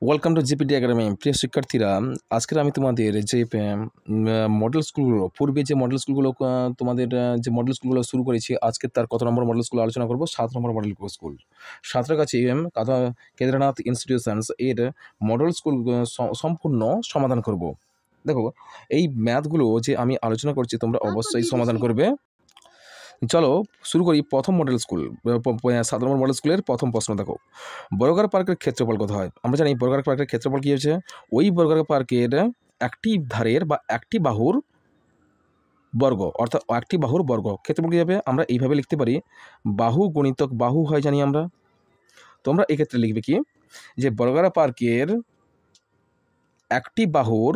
Welcome to GPT academy. প্রিয় শিক্ষার্থীরা, আজকের আমি তোমাদের যে মডেল স্কুলগুলো, পূর্বে যে মডেল স্কুলগুলো তোমাদের যে মডেল স্কুলগুলো শুরু করেছি, আজকে তার কত নম্বর মডেল স্কুল আলোচনা করব? 7 নম্বর model school. Santragachi Kedarnath institutions এর মডেল স্কুল সম্পূর্ণ সমাধান করব। দেখো, এই ম্যাথগুলো যে আমি আলোচনা করছি তোমরা অবশ্যই সমাধান করবে। চলো শুরু করি। প্রথম মডেল স্কুল, 7 নম্বর মডেল স্কুলের প্রথম প্রশ্ন দেখো, বর্গাকার পার্কের ক্ষেত্রফল কত হয়? আমরা জানি বর্গাকার পার্কের ক্ষেত্রফল কী হচ্ছে, ওই বর্গাকার পার্কের একটি ধারের বা একটি বাহুর বর্গ, অর্থাৎ একটি বাহুর বর্গ। ক্ষেত্রফল কী হবে? আমরা এইভাবে লিখতে পারি, বাহু গুণিতক বাহু হয় জানি আমরা। তোমরা এক্ষেত্রে লিখবে কি, যে বর্গাকার পার্কের একটি বাহুর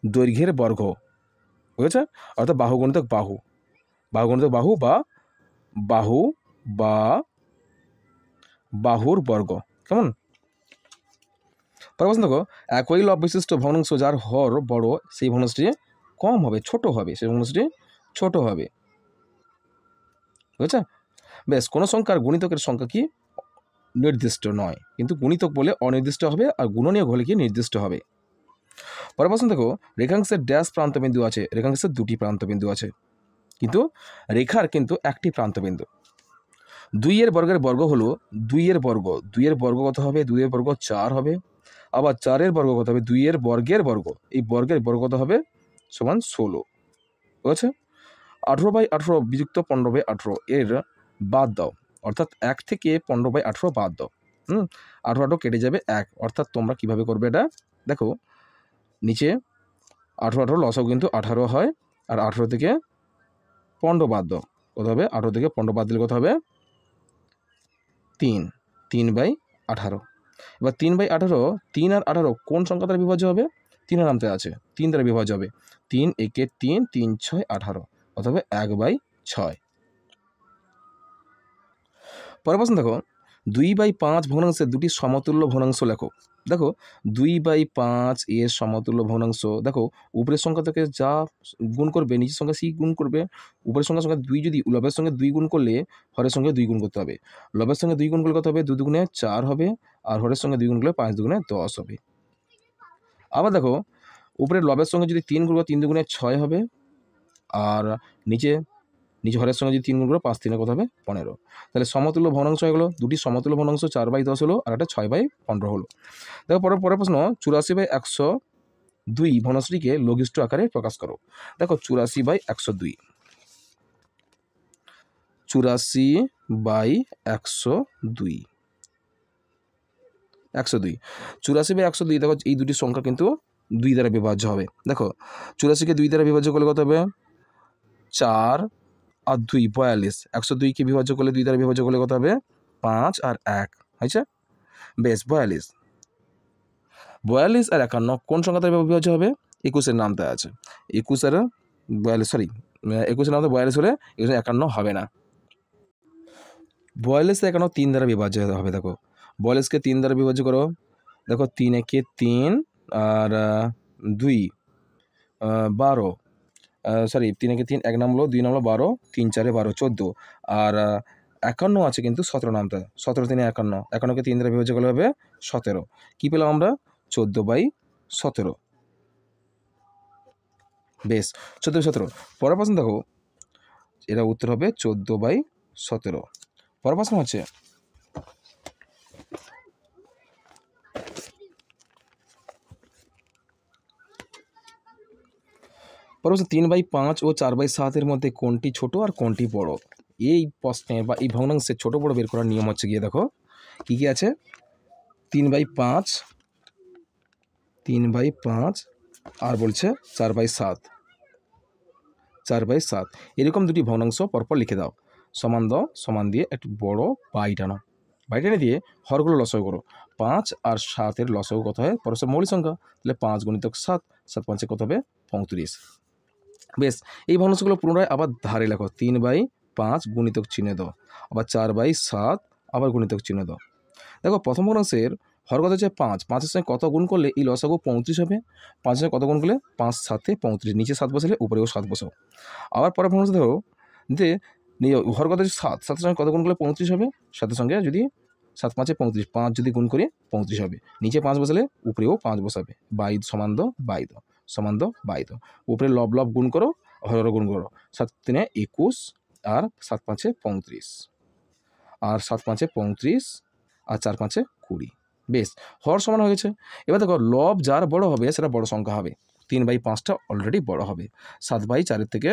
দৈর্ঘ্যের বর্গ, বুঝেছে? অর্থাৎ বাহু গুণিতক বাহু, বাহু গুণিতক বাহু বা বাহু বা বাহুর বর্গ। কেমন? পরের প্রশ্ন দেখো, একই লব বিশিষ্ট ভগ্নাংশ যার হর বড় সেই ভগ্নাংশটি কম হবে, ছোট হবে, সেই ভগ্নাংশটি ছোট হবে। বুঝেছে? বেশ, কোনো সংখ্যার গুণিতকের সংখ্যা কি নির্দিষ্ট নয়, কিন্তু গুণিতক বলে অনির্দিষ্ট হবে, আর গুণনীয়ক হলে কি নির্দিষ্ট হবে। পরের প্রশ্ন দেখো, রেখাংশের ড্যাশ প্রান্তবিন্দু আছে? রেখাংশের দুটি প্রান্তবিন্দু আছে, কিন্তু রেখার কিন্তু একটি প্রান্তবিন্দু। 2 এর বর্গের বর্গ হলো 2 এর বর্গ, 2 এর বর্গ কত হবে? 2 এর বর্গ 4 হবে। আবার 4 এর বর্গ কত হবে? 2 এর বর্গের বর্গ, এই বর্গের বর্গ কত হবে? সমান 16। ঠিক আছে? 18/18 বিযুক্ত 15/18 এর বাদ দাও, অর্থাৎ 1 থেকে 15/18 বাদ দাও। 18 কেটে যাবে 1, অর্থাৎ তোমরা কিভাবে করবে এটা দেখো, নিচে 18 লসাগু কিন্তু 18 হয়, আর 18 থেকে 15 বাদ দাও, কত হবে? 18 থেকে 15 বাদ দিলে কত হবে? 3/18। এবার 3/18, 3 আর 18 কোন সংখ্যা দ্বারা বিভাজ্য হবে? 3 এর নামতে আছে, 3 দ্বারা বিভাজ্য হবে। 3 একে 3, 3 6 18, অথবা 1/6। পরের প্রশ্ন দেখো, 2/5 ভগ্নাংশের দুটি সমতুল্য ভগ্নাংশ লেখো। দেখো, 2/5 এর সমতুল্য ভগ্নাংশ, দেখো উপরের সংখ্যা থেকে যা গুণ করবে নিচের সংখ্যা সেই গুণ করবে। উপরের সংখ্যা 2, যদি লবের সঙ্গে 2 গুণ করলে হরের সঙ্গে 2 গুণ করতে হবে। লবের সঙ্গে 2 গুণ করলে কত হবে? 2 দুগুণে 4 হবে, আর হরের সঙ্গে 2 গুণ করলে 5 দুগুণে 10 হবে। আবার দেখো, উপরের লবের সঙ্গে যদি 3 গুণ করো, 3 দুগুণে 6 হবে, আর নিচে হরের সঙ্গে যদি 3 গুণ করো, 5 3 কত হবে? 15। তাহলে সমতুল্য ভগ্নাংশ হয়ে গেলো, দুটি সমতুল্য ভগ্নাংশ 4/10 হলো, আর একটা 6/15 হলো। দেখো পরের প্রশ্ন, 84/102 ভগ্নাংশটিকে লঘিষ্ঠ আকারে প্রকাশ করো। দেখো, 84/102, 84/102, 102, 84/102। দেখো, এই দুটি সংখ্যা কিন্তু 2 দ্বারা বিভাজ্য হবে। দেখো, 84কে 2 দ্বারা বিভাজ্য করলে কত হবে? 4 আর 2 42। 102কে বিভাজ্য করলে 2 দ্বারা বিভাজ্য করলে কত হবে? 5 আর 1, আচ্ছা বেশ 42। 42 আর 51 কোন সংখ্যা দ্বারা বিভাজ্য হবে? 21 এর নামতে আছে, 21 আর 42, সরি 21 এর নামতে 42 হলে 51 হবে না। 42 আর 51 3 দ্বারা বিভাজ্য হবে। দেখো, 42কে 3 দ্বারা বিভাজ্য করো। দেখো, 3 একে 3, আর 2 12, সরি 3 একে 3, 1 নাম হলো, 2 নাম হলো 12, 3 4 12 14, আর 51 আছে কিন্তু 17 নামতে। 17 3 51, 51কে 3 দ্বারা বিভাজ্য করলে হবে 17। কী পেলাম আমরা? 14/17। বেশ, 14/17। পরের প্রশ্ন দেখো, এটা উত্তর হবে 14/17। পরের প্রশ্ন হচ্ছে, পরের প্রশ্ন, 3/5 ও 4/7 এর মধ্যে কোনটি ছোট আর কোনটি বড়? এই প্রশ্নে বা এই ভগ্নাংশের ছোট বড় বের করার নিয়ম হচ্ছে গিয়ে, দেখো কী কী আছে। 3/5, 3/5, আর বলছে 4/7, 4/7, এরকম দুটি ভগ্নাংশ পরপর লিখে দাও। সমান দাও, সমান দিয়ে একটু বড় বাই টানো, বাই টেনে দিয়ে হরগুলো লসাগু করো। 5 আর 7 এর লসাগু কত হয়? পরস্পর মৌলিক সংখ্যা, তাহলে 5 গুণিতক 7, 7 5 কত হবে? 35। বেশ, এই ভগ্নাংশগুলো পুনরায় আবার ধারে লেখো। 3/5 গুণিতক চিহ্ন দাও, আবার 4/7 আবার গুণিতক চিহ্ন দাও। দেখো, প্রথম ভগ্নাংশের হর কত হচ্ছে 5, 5 এর সঙ্গে কত গুণ করলে এই লসাগু 35 হবে? 5 এর সঙ্গে কত গুণ করলে? 5 7 35, নিচে 7 বসালে উপরেও 7 বসাও। আবার পরের ভগ্নাংশ ধরো যে হর কত হচ্ছে 7, 7 এর সঙ্গে কত গুণ করলে 35 হবে? 7 এর সঙ্গে যদি 7 5 35, 5 যদি গুণ করি 35 হবে, নিচে 5 বসালে উপরেও 5 বসাবে, বাই সমান দ বাই দ সমান দ বাই দ, উপরে লব লব গুণ করো, হর গুণ করো, 7 3 21 আর 7 5 35, আর 7 5 35 আর 4 5 20। বেশ, হর সমান হয়ে গেছে। এবার দেখো লব যার বড় হবে সেটা বড় সংখ্যা হবে, 3/5টা অলরেডি বড় হবে, 7/4 থেকে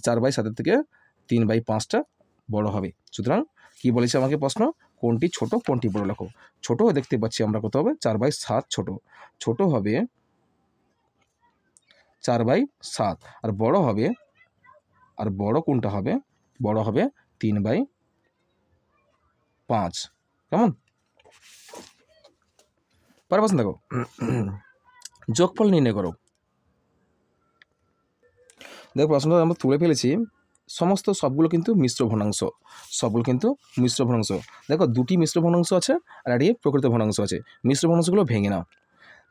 4/7 থেকে 3/5টা বড় হবে। সুতরাং কি বলেছে আমাকে প্রশ্ন, কোনটি ছোট কোনটি বড় লেখো। ছোট দেখতে পাচ্ছি আমরা কত হবে, 4/7 ছোট, ছোট হবে 4/7, আর বড় হবে, আর বড় কোনটা হবে, বড় হবে 3/5। কেমন পারবাস দেখো। যোগফল নির্ণয় করো। দেখো প্রশ্নটা আমরা তুলে ফেলেছি, সমস্ত সবগুলো কিন্তু মিশ্র ভগ্নাংশ, সবগুলো কিন্তু মিশ্র ভগ্নাংশ। দেখো দুটি মিশ্র ভগ্নাংশ আছে আর একটি প্রকৃত ভগ্নাংশ আছে। মিশ্র ভগ্নাংশগুলো ভেঙে নাও।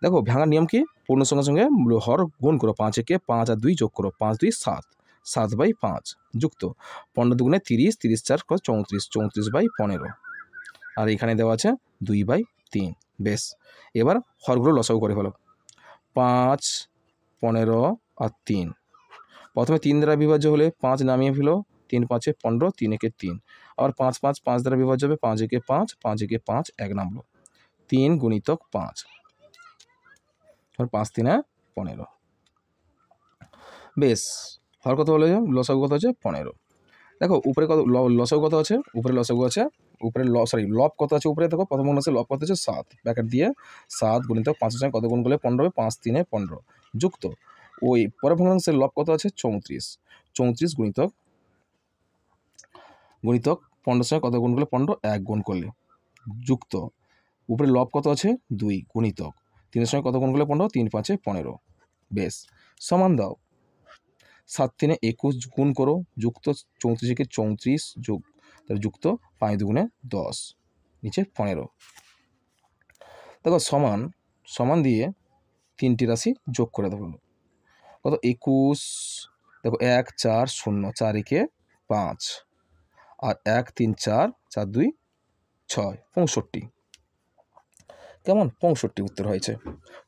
দেখো ভাঙার নিয়ম কি, পূর্ণ সঙ্গে সঙ্গে হর গুণ করো, 5 একে 5 আর 2 যোগ করো, 5 2 7, 7/5 যুক্ত 15 দুগুণে 30, 30 4 34, 34/15, আর এখানে দেওয়া আছে 2/3। বেশ, এবার হরগুলো লসাগু করে ফেলো, 5 15 আর 3। প্রথমে 3 দ্বারা বিভাজ্য হলে 5 নামিয়ে ফেলো, 3 5 15, 3 একে 3, আবার 5 5 5 দ্বারা বিভাজ্য হবে, 5 একে 5, 5 একে 5 1 নামলো, 3 গুণিতক 5, 5 3 15। বেশ, হর কত বলে, লসাগু কত আছে 15। দেখো উপরে কত লসাগু কত আছে, উপরে লসাগু আছে, উপরে লব কত আছে উপরে, দেখো প্রথম আছে লব কত আছে 7, ব্র্যাকেট দিয়ে 7 গুণিতক 5 এর সঙ্গে কত গুণ করলে 15 হবে, 5 3 15 যুক্ত ওই পরের ভগ্নাংশের লব কত আছে 34, 34 গুণিতক 15 সঙ্গে কত গুণ করলে 15, 1 গুণ করলে যুক্ত উপরে লব কত আছে 2 গুণিতক 3 এর সঙ্গে কত গুণ করলে 15, 3 5 15। বেশ, সমান দাও, 7 3 21 গুণ করো, যুক্ত 34 একে 34 যোগ, তাহলে যুক্ত 5 দুগুণে 10, নিচে 15। দেখো সমান, সমান দিয়ে 3টি রাশি যোগ করে দেবো, কত 21, দেখো 1 4 0, 4 একে 5 আর 1 3 4, 4 2 6, 65। কেমন 65 উত্তর হয়েছে,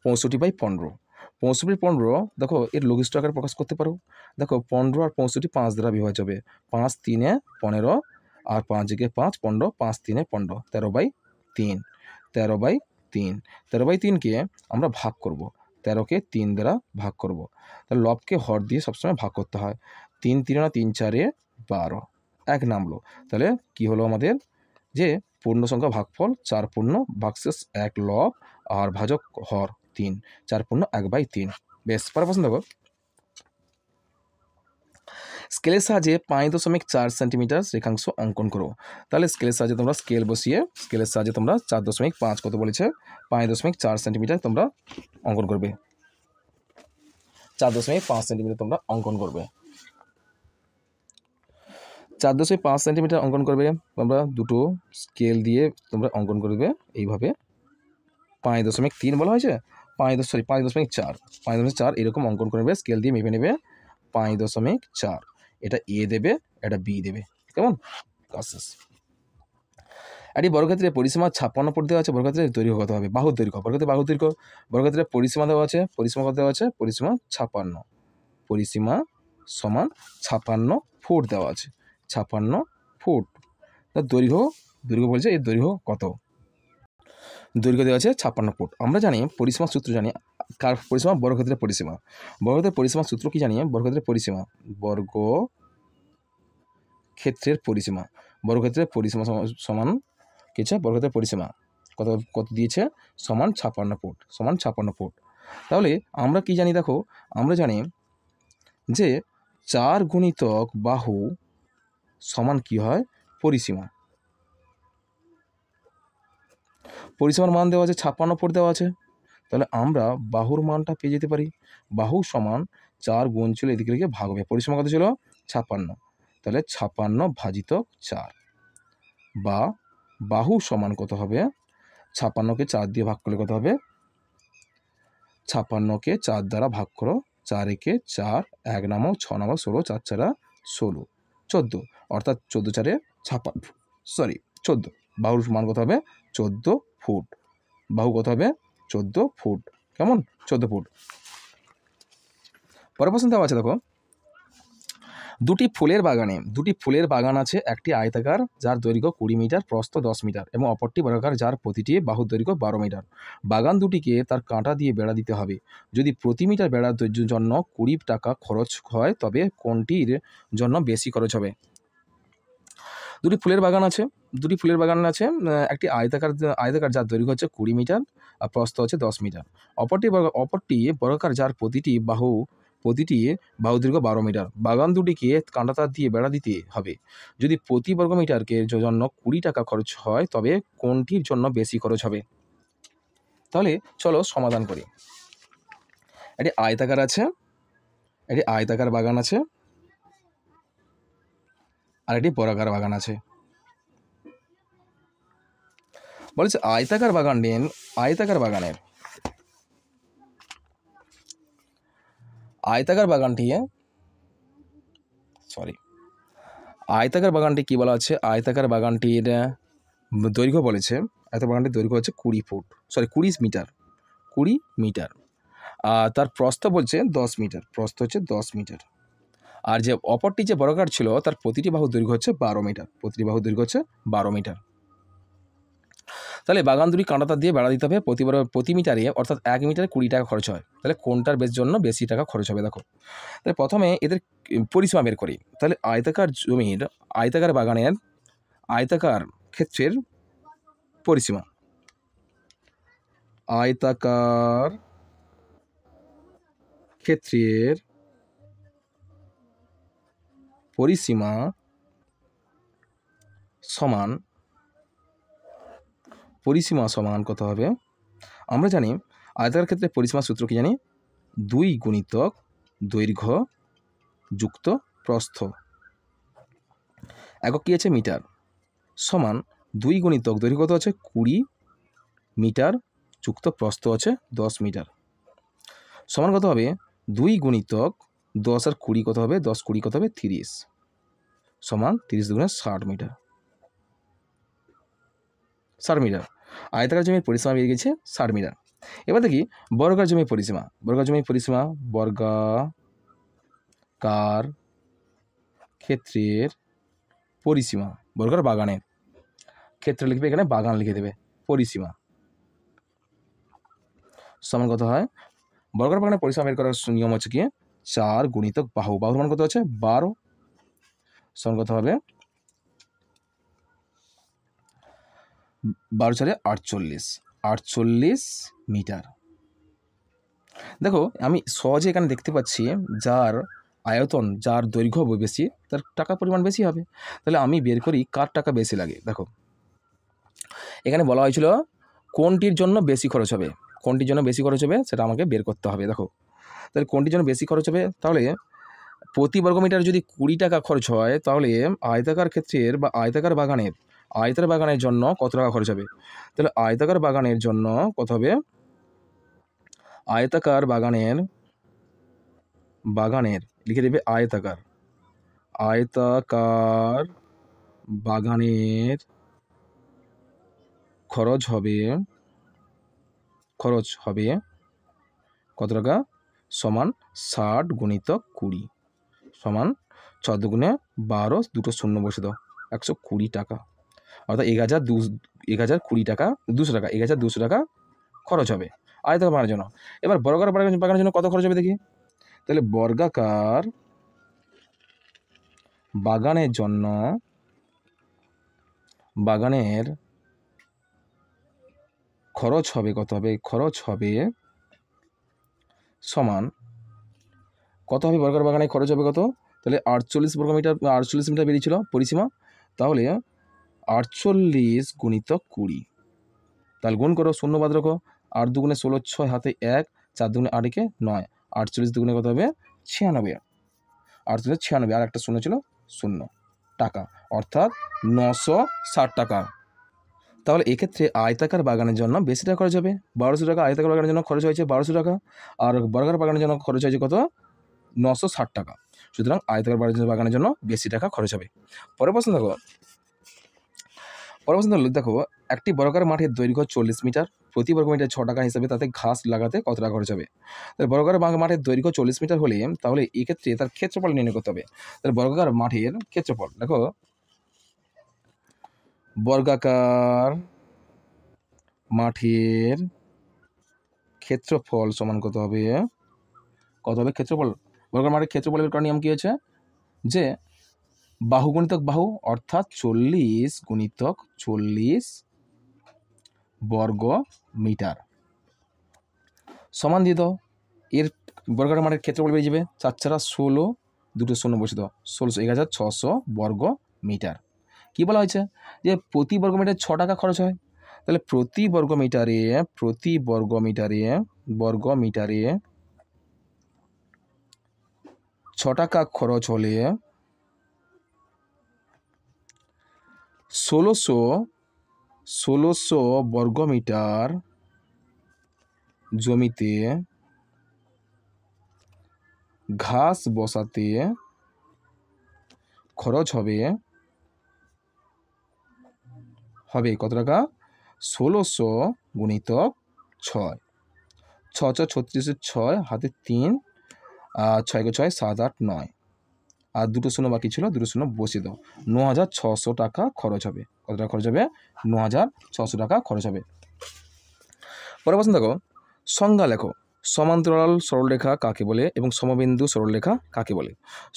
65/15। 65/15 দেখো এর লঘিষ্ঠ আকারে প্রকাশ করতে পারো। দেখো 15 আর 65 5 দ্বারা বিভাজ্য হবে, 5 3 15 আর 5 একে 5 15, 5 3 15, 13/3, 13/3, 13/3কে আমরা ভাগ করব, 13কে 3 দ্বারা ভাগ করব, তাহলে লবকে হর দিয়ে সবসময় ভাগ করতে হয়, 3 3 3 4 12, 1 নামলো, তাহলে কি হলো আমাদের যে পূর্ণ সংখ্যা ভাগফল 4 পূর্ণ ভাগশেষ 1 লব আর ভাজক হর 3, 4 পূর্ণ 1/3। বেশ, পরে প্রশ্ন দেখো, স্কেলের সাহায্যে 5.4 সেন্টিমিটার রেখাংশ অঙ্কন করো। তাহলে স্কেলের সাহায্যে তোমরা স্কেল বসিয়ে, স্কেলের সাহায্যে তোমরা 4.5 কত বলেছে 5.4 সেন্টিমিটার তোমরা অঙ্কন করবে, 4.5 সেন্টিমিটার তোমরা অঙ্কন করবে, 4.5 সেন্টিমিটার অঙ্কন করবে তোমরা, দুটো স্কেল দিয়ে তোমরা অঙ্কন করবে এইভাবে, 5.3 বলা হয়েছে, 5.4, 5.4 এরকম অঙ্কন করবে, স্কেল দিয়ে মেপে নেবে 5.4, এটা এ দেবে, এটা বি দেবে। কেমন, কাজ শেষ। একটি বর্গক্ষেত্রে পরিসীমা 56 ফুট দেওয়া আছে, বর্গক্ষেত্রের দৈর্ঘ্য কত হবে, বাহুর দৈর্ঘ্য, বর্গক্ষেত্রে বাহুর দৈর্ঘ্য, বর্গক্ষেত্রের পরিসীমা দেওয়া আছে, পরিসীমা কত দেওয়া আছে, পরিসীমা 56, পরিসীমা সমান 56 ফুট দেওয়া আছে, 56 ফুট। দৈর্ঘ্য, দৈর্ঘ্য বলছে এর দৈর্ঘ্য কত, দৈর্ঘ্য দেওয়া আছে 56 ফুট। আমরা জানি পরিসীমা সূত্র জানি, কার পরিসীমা, বর্গক্ষেত্রের পরিসীমা, বর্গক্ষেত্রের পরিসীমা সূত্র কি জানি, বর্গক্ষেত্রের পরিসীমা, বর্গক্ষেত্রের পরিসীমা, বর্গক্ষেত্রের পরিসীমা সমান কি আছে, বর্গক্ষেত্রের পরিসীমা কত কত দিয়েছে, সমান 56 ফুট, সমান 56 ফুট। তাহলে আমরা কি জানি, দেখো আমরা জানি যে 4 গুণিতক বাহু সমান কি হয়, পরিসীমা, পরিসীমার মান দেওয়া আছে 56 ফুট দেওয়া আছে, তাহলে আমরা বাহুর মানটা পেয়ে যেতে পারি, বাহু সমান 4 গুণ ছিল এদিকে লিখে ভাগ হবে, পরিসীমা কত ছিল 56, তাহলে 56 ভাজিত 4, বা বাহু সমান কত হবে, 56কে 4 দিয়ে ভাগ করলে কত হবে, 56কে 4 দ্বারা ভাগ করো, 4 একে 4, 1 নামো, 6 নামো, 16, 4 4 16, 14, অর্থাৎ 14 4 56, 14। বাহুর মান কত হবে 14 ফুট, বাহু কত হবে 14 ফুট, কেমন 14 ফুট। পরের প্রশ্ন দেওয়া আছে দেখো, দুটি ফুলের বাগান আছে, একটি আয়তাকার যার দৈর্ঘ্য 20 মিটার, প্রস্থ 10 মিটার এবং অপরটি বর্গাকার যার প্রতিটি বাহুর দৈর্ঘ্য 12 মিটার। বাগান দুটিকে তার কাঁটা দিয়ে বেড়া দিতে হবে। যদি প্রতি মিটার বেড়ার জন্য 20 টাকা খরচ হয় তবে কোনটির জন্য বেশি খরচ হবে? দুটি ফুলের বাগান আছে, একটি আয়তাকার যার দৈর্ঘ্য হচ্ছে 20 মিটার আর প্রস্থ হচ্ছে 10 মিটার, অপরটি বর্গাকার যার প্রতিটি বাহু দৈর্ঘ্য 12 মিটার। বাগান দুটিকে কাঁটাতার দিয়ে বেড়া দিতে হবে। যদি প্রতি বর্গ মিটারকে জন্য 20 টাকা খরচ হয় তবে কোনটির জন্য বেশি খরচ হবে? তাহলে চলো সমাধান করি। একটি আয়তাকার বাগান আছে আর একটি বর্গাকার বাগান আছে। বলেছে আয়তাকার বাগানটি কি বলা আছে? আয়তাকার বাগানটির দৈর্ঘ্য বলেছে, আয়তাকার বাগানটির দৈর্ঘ্য হচ্ছে 20 মিটার, আর তার প্রস্থ বলছে 10 মিটার, আর যে অপরটি যে বর্গাকার ছিল তার প্রতিটি বাহুর দৈর্ঘ্য হচ্ছে 12 মিটার। তাহলে বাগান দুটি কাঁটাতার দিয়ে বেড়া দিতে হবে, প্রতি মিটারে অর্থাৎ 1 মিটারে 20 টাকা খরচ হয়। তাহলে কোনটার জন্য বেশি টাকা খরচ হবে? দেখো, তাহলে প্রথমে এদের পরিসীমা বের করি। তাহলে আয়তাকার বাগানের আয়তাকার ক্ষেত্রের পরিসীমা, আয়তাকার ক্ষেত্রের পরিসীমা সমান কত হবে? আমরা জানি আয়তাকার ক্ষেত্রে পরিসীমার সূত্র কি জানি? 2 গুণিতক দৈর্ঘ্য যুক্ত প্রস্থ, একক কি আছে? মিটার, সমান 2 গুণিতক দৈর্ঘ্য কত আছে? 20 মিটার যুক্ত প্রস্থ আছে 10 মিটার, সমান কত হবে? 2 গুণিতক 10 আর 20 কত হবে? 10 20 কত হবে? 30, সমান 30 দুগুণে 60 মিটার। আয়তাকার জমির পরিসীমা বেরিয়ে গেছে 60 মিটার। এবার দেখি বর্গাকার জমির পরিসীমা। বর্গাকার ক্ষেত্রের পরিসীমা, বর্গাকার বাগানের ক্ষেত্রে লিখবে, এখানে বাগান লিখে দেবে, পরিসীমা সমান কত হয়? বর্গাকার বাগানের পরিসীমা বের করার নিয়ম হচ্ছে কি? 4 গুণিতক বাহুর মান কত আছে? 12, সমান কত হবে? 12 4 48 মিটার। দেখো আমি সহজে এখানে দেখতে পাচ্ছি যার আয়তন, যার দৈর্ঘ্য বেশি তার টাকা পরিমাণ বেশি হবে। তাহলে আমি বের করি কার টাকা বেশি লাগে। দেখো এখানে বলা হয়েছিল কোনটির জন্য বেশি খরচ হবে, সেটা আমাকে বের করতে হবে। দেখো তাহলে কোনটির জন্য বেশি খরচ হবে? তাহলে প্রতি বর্গমিটার যদি 20 টাকা খরচ হয় তাহলে আয়তাকার ক্ষেত্রের বা আয়তাকার বাগানের জন্য কত টাকা খরচ হবে? তাহলে আয়তাকার বাগানের জন্য কত হবে? আয়তাকার বাগানের লিখে দেবে আয়তাকার বাগানের খরচ হবে কত টাকা? সমান 60 গুণিতক 20 সমান 14 গুণে 12, দুটো শূন্য বসে দাও, 120 টাকা, অর্থাৎ 1020 টাকা, 200 টাকা, 1200 টাকা খরচ হবে আয়তাকার বাগানের জন্য। এবার বর্গাকার বাগানের জন্য কত খরচ হবে দেখি। তাহলে বর্গাকার বাগানের জন্য খরচ হবে কত হবে? খরচ হবে সমান কত হবে? বর্গাকার বাগানে খরচ হবে কত? তাহলে 48 মিটার বেরিয়েছিল পরিসীমা, তাহলে 48 গুণিতক 20, তাহলে গুণ করো, শূন্য বাদ রাখো, 8 দুগুণে 16, 6 হাতে 1, 4 দুগুণে 8 একে 9, 48 দুগুণে কত হবে? 96, 48 আর একটা শূন্য ছিল, শূন্য টাকা, অর্থাৎ 960 টাকা। তাহলে এক্ষেত্রে আয়তাকার বাগানের জন্য বেশি টাকা খরচ হবে, 1200 টাকা। আয়তাকার বাগানের জন্য খরচ হয়েছে 1200 টাকা, আর বর্গাকার বাগানের জন্য খরচ হয়েছে কত? 960 টাকা। সুতরাং আয়তাকার বাগানের জন্য বেশি টাকা খরচ হবে। পরের প্রশ্ন দেখো, পরের প্রশ্ন হলো দেখো, একটি বর্গাকার মাঠের দৈর্ঘ্য 40 মিটার, প্রতি বর্গ মিটার 6 টাকা হিসাবে তাতে ঘাস লাগাতে কত টাকা খরচ হবে? তাহলে বর্গাকার মাঠের দৈর্ঘ্য 40 মিটার হলে তাহলে এক্ষেত্রে তার ক্ষেত্রফল নির্ণয় করতে হবে। তাহলে বর্গাকার মাঠের ক্ষেত্রফল দেখো, বর্গাকার মাঠের ক্ষেত্রফল সমান কত হবে? ক্ষেত্রফল? বর্গাকার মাঠের ক্ষেত্রফলের কারণ নিয়ম কি হয়েছে যে বাহু গুণিতক বাহু, অর্থাৎ 40 গুণিতক 40 বর্গ মিটার সমান দিয়ে দাও। এর বর্গাকার মাঠের ক্ষেত্রফল বেরিয়ে যাবে 4 4 16, দুটো শূন্য বসে দাও, 16 1600 বর্গ মিটার। কি বলা হয়েছে যে প্রতি বর্গ মিটারে 6 টাকা খরচ হয়। তাহলে প্রতি বর্গ মিটারে 6 টাকা খরচ হলে 1600 বর্গ মিটার জমিতে ঘাস বসাতে খরচ হবে কত টাকা? 1600 গুণিতক 6, 6 6 36, 6 হাতে 3, 6 6 7 8 9, আর দুটো শূন্য বাকি ছিল, দুটো শূন্য বসিয়ে দাও। 9600 টাকা খরচ হবে। কত টাকা খরচ হবে? 9600 টাকা খরচ হবে। পরের প্রশ্ন দেখো, সংজ্ঞা লেখো। সমান্তরাল সরলরেখা কাকে বলে এবং সমবিন্দু সরলরেখা কাকে বলে?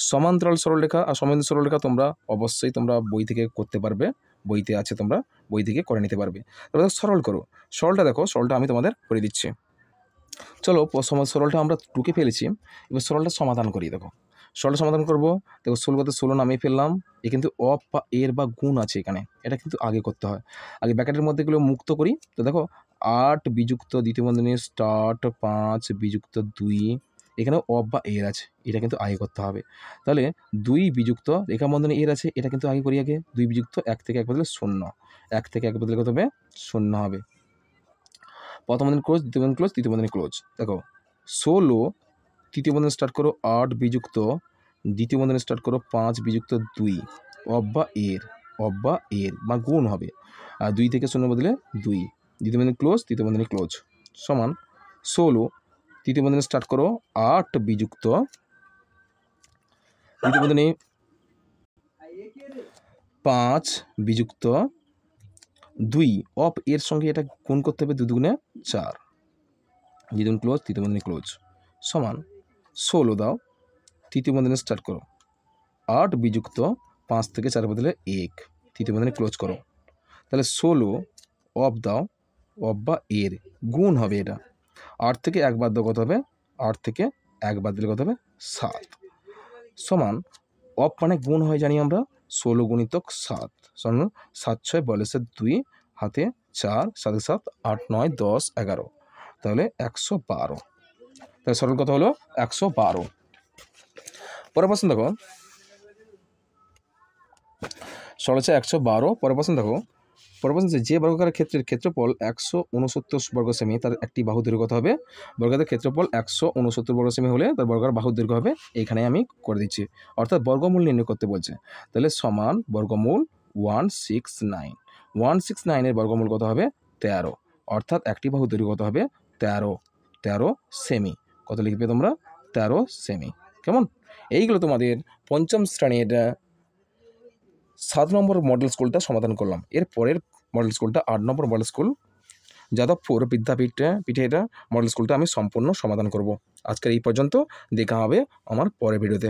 সমান্তরাল সরলরেখা আর সমবিন্দু সরলরেখা তোমরা অবশ্যই বই থেকে করতে পারবে, বইতে আছে, তোমরা বই থেকে করে নিতে পারবে। তারপর সরল করো। সরলটা দেখো, সরলটা আমি তোমাদের করে দিচ্ছি। চলো, সরলটা আমরা টুকে ফেলেছি, এবার সরলটা সমাধান করি। দেখো সরলটা সমাধান করবো। দেখো 16 নামিয়ে ফেললাম। এ কিন্তু অফ বা এর বা গুণ আছে এখানে, এটা কিন্তু আগে করতে হয়। আগে ব্র্যাকেটের মধ্যে এগুলো মুক্ত করি। তো দেখো 8 বিযুক্ত দ্বিতীয় বন্ধনী স্টার্ট 5 বিযুক্ত 2, এখানে অফ বা এর আছে, এটা কিন্তু আগে করতে হবে। তাহলে 2 বিযুক্ত রেখা বন্ধনী এর আছে, এটা কিন্তু আগে করি। আগে 2 বিযুক্ত 1 থেকে 1 বদলে 0, 1 থেকে 1 বদলে কত হবে? 0 হবে। প্রথম বন্ধনী ক্লোজ, দ্বিতীয় বন্ধনী ক্লোজ, তৃতীয় বন্ধনী ক্লোজ। দেখো 16 তৃতীয় বন্ধনী স্টার্ট করো 8 বিযুক্ত দ্বিতীয় বন্ধনী স্টার্ট করো 5 বিযুক্ত 2, অফ বা এর বা গুণ হবে। আর 2 থেকে 0 বদলে 2, দ্বিতীয় বন্ধনী ক্লোজ, তৃতীয় বন্ধনী ক্লোজ সমান 16 তৃতীয় বন্ধনী স্টার্ট করো 8 বিযুক্ত দ্বিতীয় বন্ধনী 5 বিযুক্ত 2, অফ এর সঙ্গে এটা গুণ করতে হবে 2 দুগুণে 4, দ্বিতীয় ক্লোজ, তৃতীয় বন্ধনী ক্লোজ সমান 16 দাও, তৃতীয় বন্ধনী স্টার্ট করো 8 বিযুক্ত 5 থেকে 4 বদলে 1, তৃতীয় বন্ধনী ক্লোজ করো। তাহলে 16 অফ দাও, অফ বা এর গুণ হবে, এটা 8 থেকে 1 বাদ দাও কত হবে? 8 থেকে 1 বাদ দিলে কত হবে? 7 সমান অফ মানে গুণ হয় জানি আমরা, 16 গুণিতক 7 সমান 7 6 42, 2 হাতে 4, 7 7 8 9 10 11, তাহলে 112। তাহলে সরল কত হলো? 112। পরের প্রশ্ন দেখো, সরল হচ্ছে 112। পরের প্রশ্ন দেখো, পরের প্রশ্ন যে বর্গাকার ক্ষেত্রের ক্ষেত্রফল 169 বর্গ সেমি, তার একটি বাহু দৈর্ঘ্য কত হবে? বর্গাকার ক্ষেত্রফল 169 বর্গ সেমি হলে তার বর্গাকার বাহুর দৈর্ঘ্য হবে, এইখানে আমি করে দিচ্ছি, অর্থাৎ বর্গমূল নির্ণয় করতে বলছে। তাহলে সমান বর্গমূল 169, 169 এর বর্গমূল কত হবে? 13, অর্থাৎ একটি বাহুর দৈর্ঘ্য কত হবে? 13 সেমি। কত লিখবে তোমরা? 13 সেমি। কেমন? এইগুলো তোমাদের পঞ্চম শ্রেণীর 7 নম্বর মডেল স্কুলটা সমাধান করলাম। এর পরের মডেল স্কুলটা 8 নম্বর মডেল স্কুল যাদবপুর বিদ্যাপীঠে এটা মডেল স্কুলটা আমি সম্পূর্ণ সমাধান করব। আজকের এই পর্যন্ত, দেখা হবে আমার পরের ভিডিওতে।